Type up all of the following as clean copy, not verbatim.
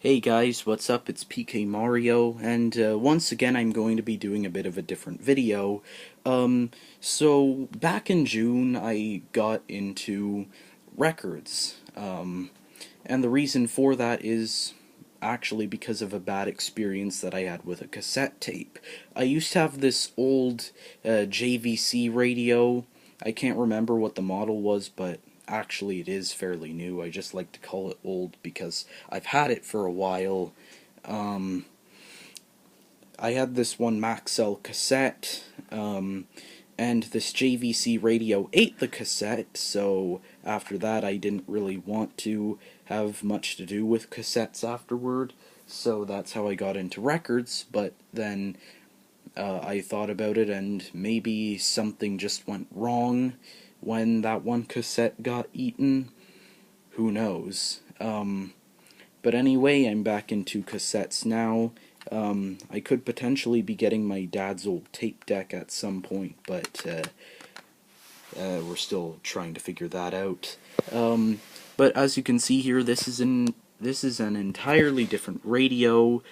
Hey guys, what's up? It's PkmariO, and once again I'm going to be doing a bit of a different video. So back in June I got into records, and the reason for that is actually because of a bad experience that I had with a cassette tape. I used to have this old JVC radio. I can't remember what the model was, but actually it is fairly new. I just like to call it old because I've had it for a while. Um, I had this one Maxell cassette, and this JVC radio ate the cassette, so after that I didn't really want to have much to do with cassettes afterward, so that's how I got into records. But then I thought about it, and maybe something just went wrong when that one cassette got eaten. Who knows? But anyway, I'm back into cassettes now. I could potentially be getting my dad's old tape deck at some point, but we're still trying to figure that out. But as you can see here, this is an entirely different radio.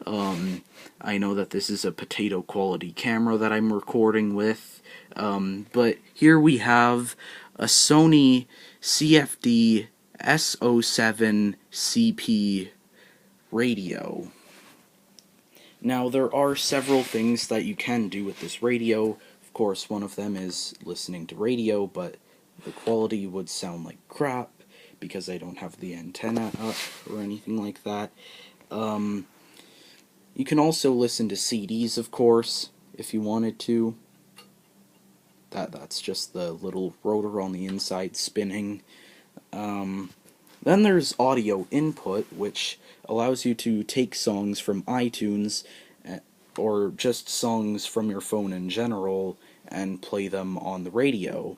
I know that this is a potato quality camera that I'm recording with, but here we have a Sony CFD S07 CP radio. Now, there are several things that you can do with this radio. Of course, one of them is listening to radio, but the quality would sound like crap because I don't have the antenna up or anything like that. You can also listen to CDs, of course, if you wanted to. That's just the little rotor on the inside spinning. Then there's audio input, which allows you to take songs from iTunes, or just songs from your phone in general, and play them on the radio.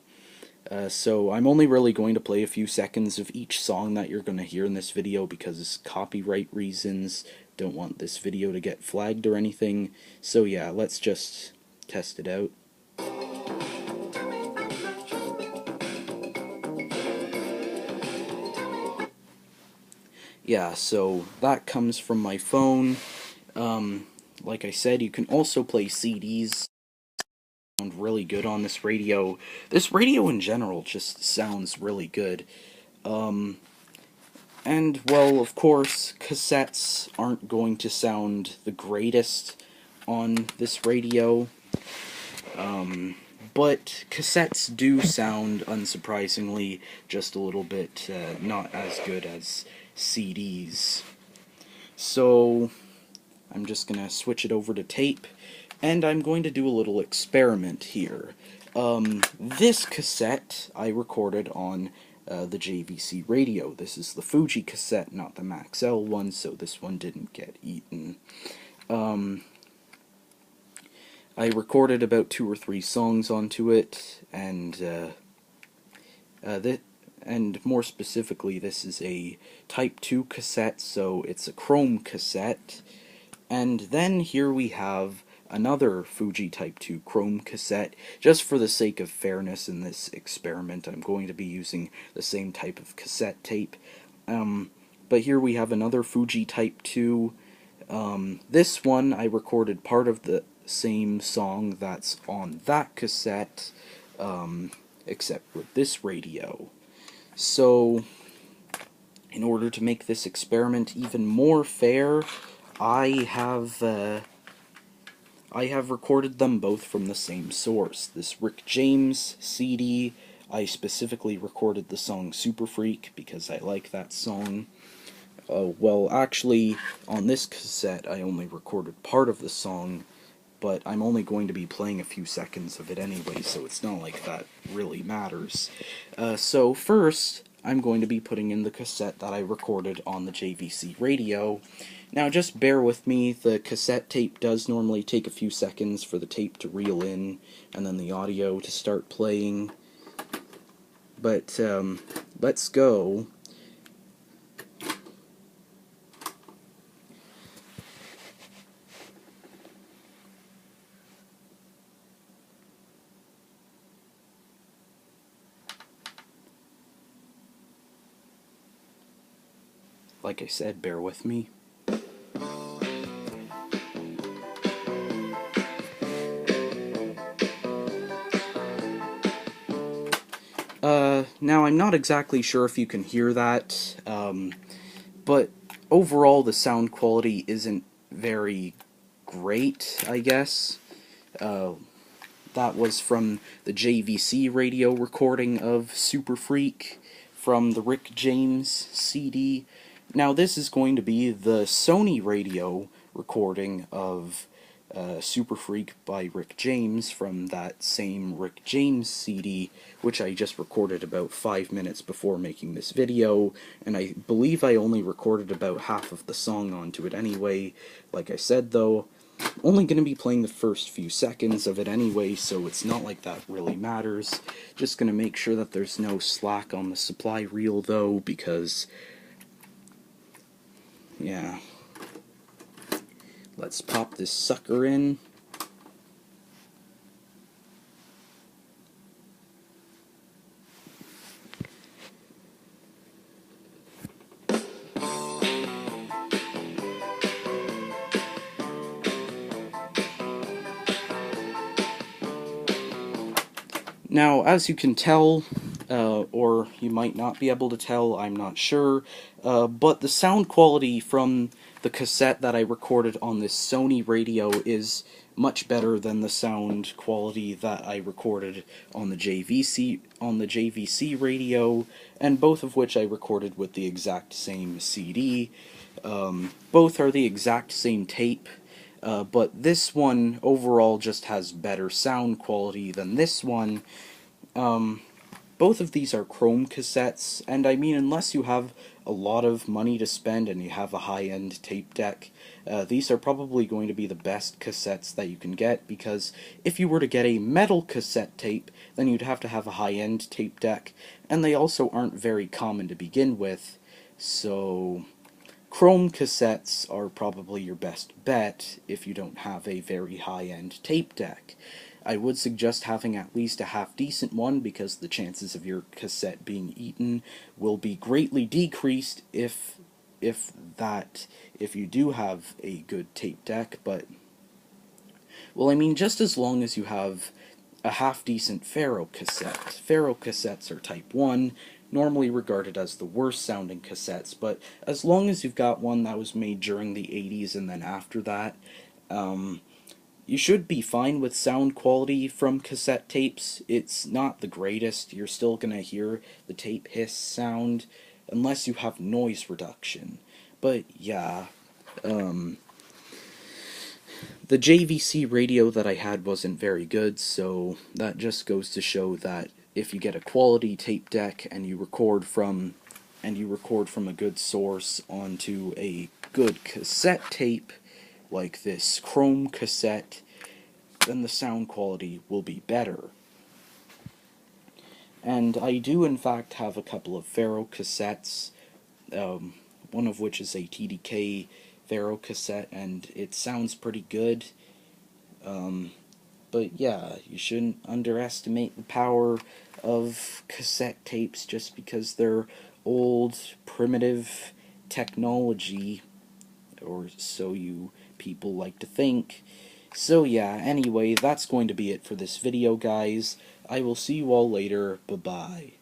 So I'm only really going to play a few seconds of each song that you're going to hear in this video because copyright reasons. Don't want this video to get flagged or anything. So yeah, let's just test it out. Yeah, so that comes from my phone. Like I said, you can also play CDs. Sound really good on this radio. This radio in general just sounds really good. And, well, of course, cassettes aren't going to sound the greatest on this radio. But cassettes do sound, unsurprisingly, just a little bit not as good as CDs. So I'm just going to switch it over to tape, and I'm going to do a little experiment here. This cassette I recorded on the JVC radio. This is the Fuji cassette, not the Maxell one, so this one didn't get eaten. I recorded about 2 or 3 songs onto it, and more specifically, this is a Type 2 cassette, so it's a Chrome cassette. And then here we have another Fuji Type 2 Chrome cassette. Just for the sake of fairness in this experiment, I'm going to be using the same type of cassette tape. But here we have another Fuji Type 2. This one, I recorded part of the same song that's on that cassette, except with this radio. So, in order to make this experiment even more fair, I have recorded them both from the same source. This Rick James CD, I specifically recorded the song Super Freak because I like that song. Well, actually, on this cassette, I only recorded part of the song, but I'm only going to be playing a few seconds of it anyway, so it's not like that really matters. So first, I'm going to be putting in the cassette that I recorded on the JVC radio. Now, just bear with me, the cassette tape does normally take a few seconds for the tape to reel in, and then the audio to start playing. But, let's go. Like I said, bear with me. Now, I'm not exactly sure if you can hear that, but overall the sound quality isn't very great, I guess. That was from the JVC radio recording of Super Freak from the Rick James CD. Now, this is going to be the Sony radio recording of Super Freak by Rick James from that same Rick James CD, which I just recorded about 5 minutes before making this video, and I believe I only recorded about half of the song onto it anyway. Like I said, though, only going to be playing the first few seconds of it anyway, so it's not like that really matters. Just going to make sure that there's no slack on the supply reel, though, because, yeah. Let's pop this sucker in. Now, as you can tell, or you might not be able to tell, I'm not sure, but the sound quality from the cassette that I recorded on this Sony radio is much better than the sound quality that I recorded on the JVC radio, and both of which I recorded with the exact same CD. Both are the exact same tape. But this one overall just has better sound quality than this one. Both of these are Chrome cassettes, and I mean, unless you have a lot of money to spend and you have a high-end tape deck, these are probably going to be the best cassettes that you can get, because if you were to get a metal cassette tape, then you'd have to have a high-end tape deck, and they also aren't very common to begin with, so Chrome cassettes are probably your best bet if you don't have a very high-end tape deck. I would suggest having at least a half-decent one, because the chances of your cassette being eaten will be greatly decreased if you do have a good tape deck. But, well, I mean, just as long as you have a half-decent Ferro cassette. Ferro cassettes are Type 1, normally regarded as the worst sounding cassettes, but as long as you've got one that was made during the 80s and then after that, you should be fine with sound quality from cassette tapes. It's not the greatest. You're still gonna hear the tape hiss sound unless you have noise reduction. But yeah, the JVC radio that I had wasn't very good, so that just goes to show that if you get a quality tape deck and you record from a good source onto a good cassette tape, like this Chrome cassette, then the sound quality will be better. And I do in fact have a couple of Ferro cassettes, one of which is a TDK Ferro cassette, and it sounds pretty good. But yeah, you shouldn't underestimate the power of cassette tapes just because they're old, primitive technology, or so you people like to think. So yeah, anyway, that's going to be it for this video, guys. I will see you all later. Bye-bye.